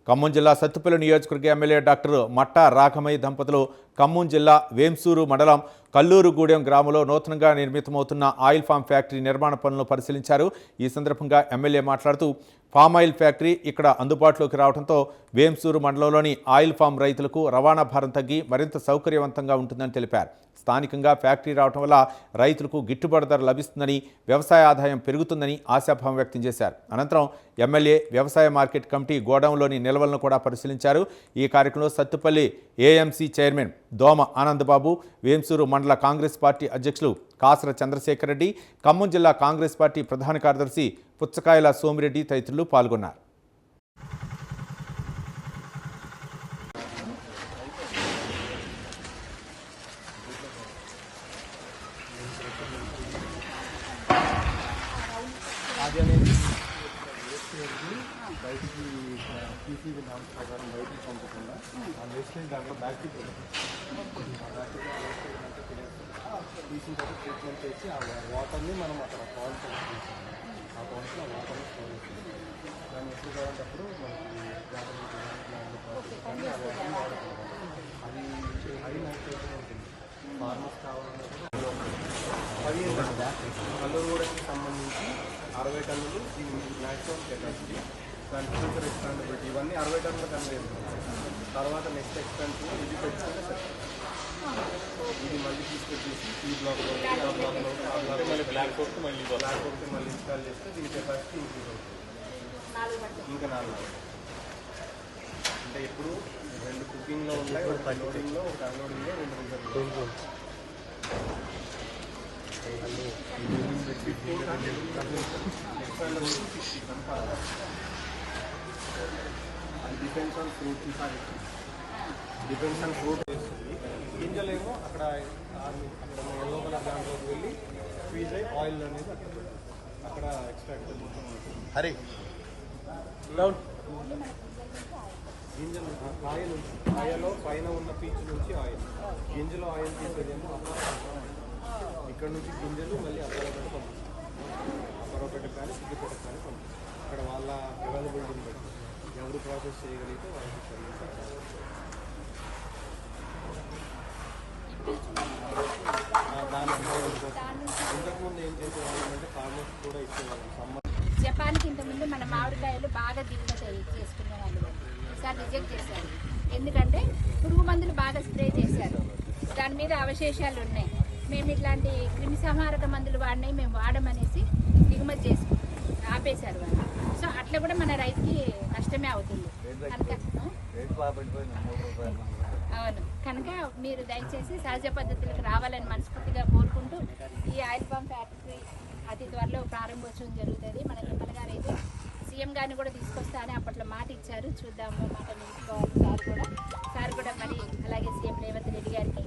ఖమ్మం జిల్లా సత్తుపల్లి నియోజకవర్గ MLA doctor మట్టా రాఘమయ్య దంపతులు ఖమ్మం జిల్లా వేంసూరు మండలం కల్లూరుగూడెం గ్రామంలో నూతనంగా నిర్మితమవుతున్న ఆయిల్ ఫామ్ ఫ్యాక్టరీ నిర్మాణ పనులను పరిశీలించారు. ఈ సందర్భంగా ఎమ్మెల్యే మాట్లాడుతూ ఫామ్ ఆయిల్ ఫ్యాక్టరీ ఇక్కడ అందుబాటులోకి రావడంతో వేంసూరు మండలంలోని ఆయిల్ ఫామ్ రైతులకు రవాణా భారం తగ్గి మరింత సౌకర్యవంతంగా ఉంటుందని తెలిపారు. స్థానికంగా ఫ్యాక్టరీ రావడం వల్ల రైతులకు గిట్టుబాటు ధర లభిస్తుందని, వ్యవసాయ ఆదాయం పెరుగుతుందని ఆశాభావం వ్యక్తం చేశారు. అనంతరం ఎమ్మెల్యే వ్యవసాయ మార్కెట్ కమిటీ గోడౌన్లోని నిల్వలను కూడా పరిశీలించారు. ఈ కార్యక్రమంలో సత్తుపల్లి ఏఎంసీ చైర్మన్ దోమ ఆనందబాబు, వేంసూరు మండల కాంగ్రెస్ పార్టీ అధ్యక్షులు కాసర చంద్రశేఖర్ రెడ్డి, ఖమ్మం జిల్లా కాంగ్రెస్ పార్టీ ప్రధాన కార్యదర్శి పుచ్చకాయల సోమిరెడ్డి తదితరులు పాల్గొన్నారు. అది అనేది బయటికి పీసీబీ నామ్స్ ప్రకారం బయటికి పంపకుండా ఆ వేస్టేజ్ దాంట్లో బ్యాక్టీరియా తీసిన తర్వాత ట్రీట్మెంట్ చేసి ఆ వాటర్ని మనం అక్కడ పాయింట్ ఆ పాయింట్లో ఆ వాటర్ని స్టోర్ చేసి దాన్ని ఎప్పుడు కావాలంటప్పుడు మనకి అది హై నైట్రేషన్ ఉంటుంది. ఫార్మర్స్ కావాలన్నప్పుడు 15 కల్లూరుగూడెంకి సంబంధించి 60 టన్నులు మ్యాక్సిమం కెపాసిటీ, దాని ఫ్యూచర్ ఎక్స్పాండబిలిటీ ఇవన్నీ 60 టన్నులు కన్వే తర్వాత నెక్స్ట్ ఎక్స్పాన్షన్ ఇది పెట్టుకుంటే సార్ ఇది మళ్ళీ తీసుకొచ్చేసి ఈ బ్లాక్లో ఆ బ్లాక్లో ఆ బ్లాక్ మళ్ళీ బ్లాక్ ఒకటి మళ్ళీ ఇన్స్టాల్ చేస్తే దీని కెపాసిటీ ఇంక్రీజ్ అవుతుంది. ఇంకా 4 అంటే ఇప్పుడు 2 కుకింగ్లో ఉంటాయి, ఒక లోడింగ్లో ఒక అన్లోడింగ్లో 2 రిజర్వ్. డిపెండ్స్ ఆన్ ఫ్రూట్ వేస్తుంది. గింజలేమో అక్కడ ఎల్లో కలర్ దాంట్లోకి వెళ్ళి ఫ్రీజ్ అయ్యి ఆయిల్ అనేది అక్కడ ఎక్స్ట్రాక్ట్ హరి గింజలు కాయలో పైన ఉన్న పీచు నుంచి ఆయిల్, గింజలో ఆయిల్ తీసేదేమో ఇక్కడ నుంచి గింజలు మళ్ళీ అప్పరొకటి పంపిస్తారు. అప్పరొకటి కానీ సిద్ధిపేటకు కానీ పంపిస్తారు. అక్కడ వాళ్ళ అవైలబిలిటీని బట్టి ఎవరు ప్రాసెస్ చేయగలిగితే వాళ్ళకి ఇంతకుముందు ఏం చేసేవాళ్ళంటే ఫార్మర్స్ కూడా ఇచ్చేవాళ్ళం. జపాన్కి ఇంతకుముందు మన మామిడికాయలు బాగా దిగుమతి చేసుకునే వాళ్ళు ఈసారి రిజెక్ట్ చేశారు. ఎందుకంటే పురుగు మందులు బాగా స్ప్రే చేశారు, దాని మీద అవశేషాలు ఉన్నాయి. మేము ఇట్లాంటి క్రిమి సంహారక మందులు వాడినవి మేము వాడమనేసి దిగుమతి చేసుకుంటాం, ఆపేశారు వాళ్ళు. సో అట్లా కూడా మన రైతుకి నష్టమే అవుతుంది కనుక అవును కనుక మీరు దయచేసి సహజ పద్ధతులకు రావాలని మనస్ఫూర్తిగా కోరుకుంటూ ఈ ఆయిల్ పామ్ ఫ్యాక్టరీ అతి త్వరలో ప్రారంభోత్సవం జరుగుతుంది. మన ఎమ్మెల్యే గారు అయితే సీఎం గారిని కూడా తీసుకొస్తా అని అప్పట్లో మాట ఇచ్చారు. చూద్దాము మాట నిలుపుకోవాలి. సార్ కూడా మరి అలాగే సీఎం రేవంత్ రెడ్డి గారికి